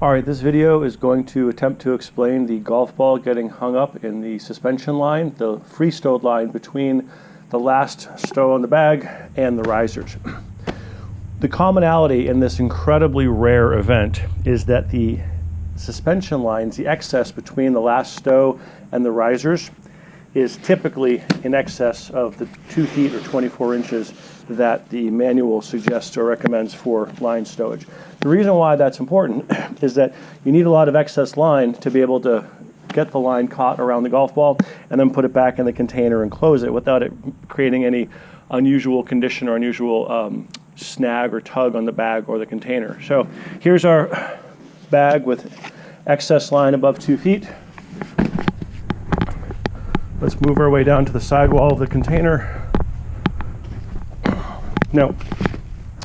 Alright, this video is going to attempt to explain the golf ball getting hung up in the suspension line, the free stowed line between the last stow on the bag and the risers. The commonality in this incredibly rare event is that the suspension lines, the excess between the last stow and the risers, is typically in excess of the 2 feet or 24 inches that the manual suggests or recommends for line stowage. The reason why that's important is that you need a lot of excess line to be able to get the line caught around the golf ball and then put it back in the container and close it without it creating any unusual condition or unusual snag or tug on the bag or the container. So here's our bag with excess line above 2 feet. Let's move our way down to the sidewall of the container. Now,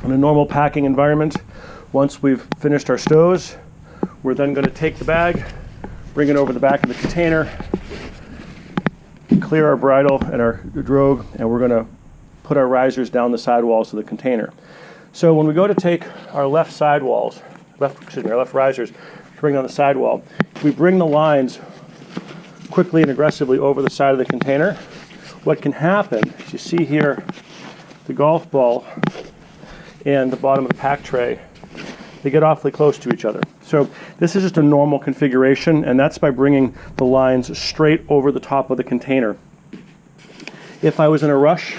in a normal packing environment, once we've finished our stows, we're then going to take the bag, bring it over the back of the container, clear our bridle and our drogue, and we're going to put our risers down the sidewalls of the container. So when we go to take our left sidewalls, our left risers, to bring on the sidewall, we bring the lines quickly and aggressively over the side of the container. What can happen is you see here the golf ball and the bottom of the pack tray, they get awfully close to each other. So this is just a normal configuration, and that's by bringing the lines straight over the top of the container. If I was in a rush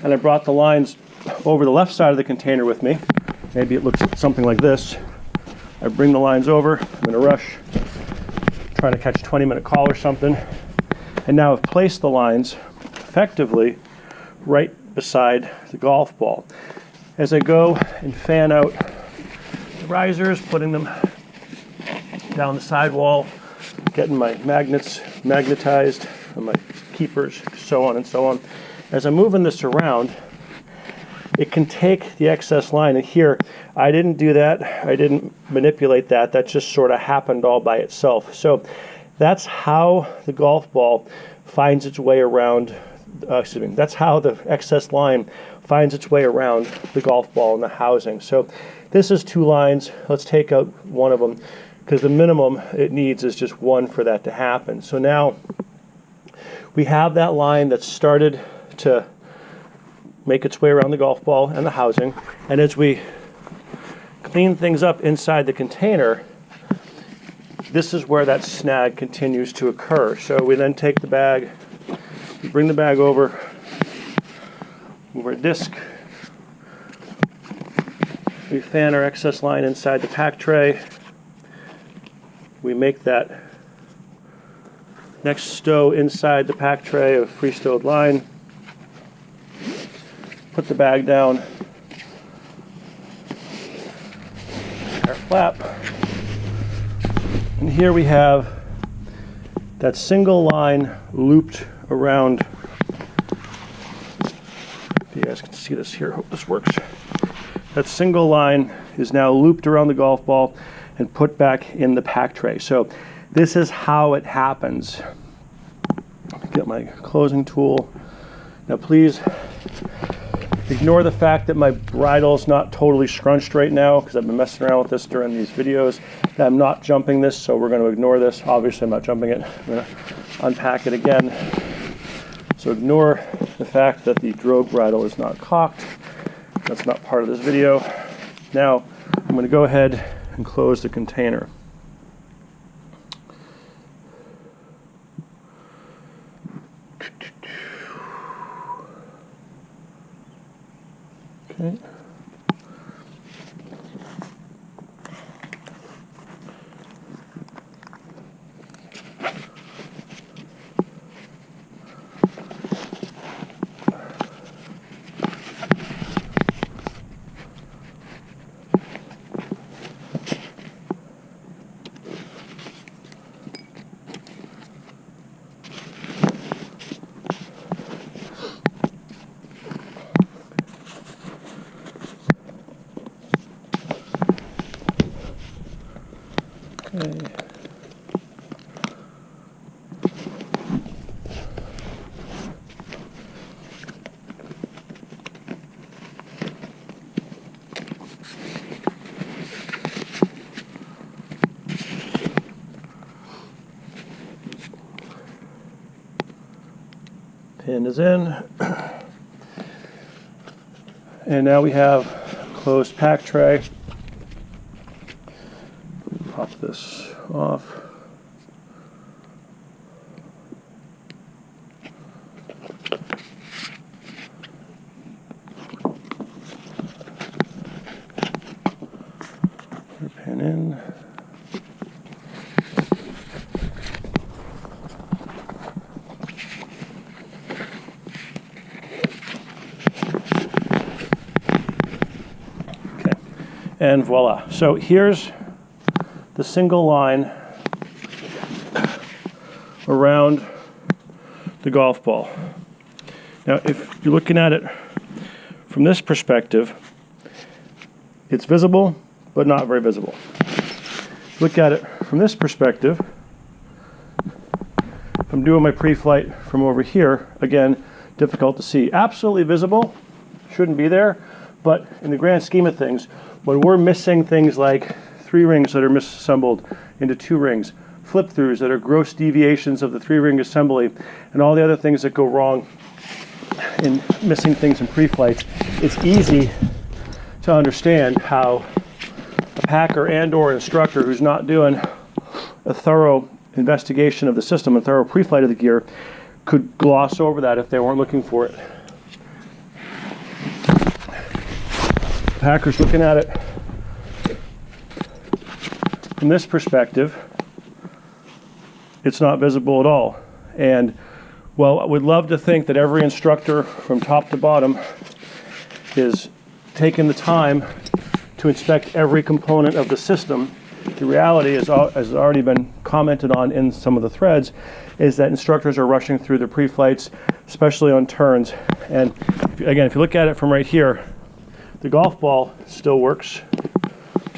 and I brought the lines over the left side of the container with me, maybe it looks something like this. I bring the lines over, I'm in a rush, trying to catch a 20-minute call or something, and now I've placed the lines effectively right beside the golf ball. As I go and fan out the risers, putting them down the sidewall, getting my magnets magnetized, and my keepers, so on and so on. As I'm moving this around, it can take the excess line, and here, I didn't do that, I didn't manipulate that, that just sort of happened all by itself. So that's how the golf ball finds its way around, that's how the excess line finds its way around the golf ball and the housing. So this is 2 lines, let's take out one of them, because the minimum it needs is just 1 for that to happen. So now we have that line that's started to make its way around the golf ball and the housing, and as we clean things up inside the container, this is where that snag continues to occur. So we then take the bag, we bring the bag over, move our disc, we fan our excess line inside the pack tray, we make that next stow inside the pack tray of free stowed line, put the bag down, our flap, and here we have that single line looped around. If you guys can see this here, hope this works. That single line is now looped around the golf ball and put back in the pack tray. So this is how it happens. Get my closing tool. Now please ignore the fact that my bridle's not totally scrunched right now, because I've been messing around with this during these videos. I'm not jumping this, so we're going to ignore this. Obviously I'm not jumping it. I'm going to unpack it again. So ignore the fact that the drogue bridle is not cocked. That's not part of this video. Now I'm going to go ahead and close the container. Okay. Okay. Pin is in. And now we have a closed pack tray. Pop this off. Put a pin in. And voila. So here's the single line around the golf ball. Now, if you're looking at it from this perspective, it's visible, but not very visible. Look at it from this perspective. If I'm doing my pre-flight from over here, again, difficult to see. Absolutely visible, shouldn't be there, but in the grand scheme of things, when we're missing things like 3 rings that are misassembled into 2 rings, flip throughs that are gross deviations of the 3-ring assembly, and all the other things that go wrong in missing things in pre-flights, it's easy to understand how a packer and/or instructor who's not doing a thorough investigation of the system, a thorough pre-flight of the gear, could gloss over that if they weren't looking for it. Packer's looking at it from this perspective, it's not visible at all. And well, I would love to think that every instructor from top to bottom is taking the time to inspect every component of the system. The reality is, as has already been commented on in some of the threads, is that instructors are rushing through their pre-flights, especially on turns. And again, if you look at it from right here, the golf ball still works.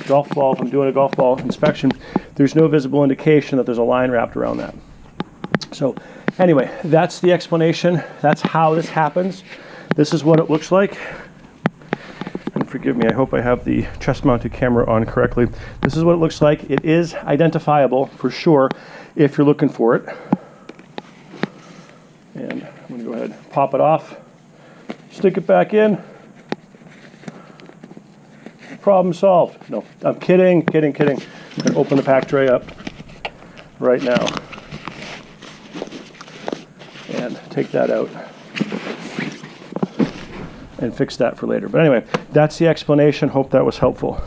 Golf ball, if I'm doing a golf ball inspection, there's no visible indication that there's a line wrapped around that. So anyway, that's the explanation. That's how this happens. This is what it looks like. And forgive me, I hope I have the chest-mounted camera on correctly. This is what it looks like. It is identifiable for sure if you're looking for it. And I'm going to go ahead and pop it off, stick it back in. Problem solved. No, I'm kidding. I'm going to open the pack tray up right now and take that out and fix that for later. But anyway, that's the explanation. Hope that was helpful.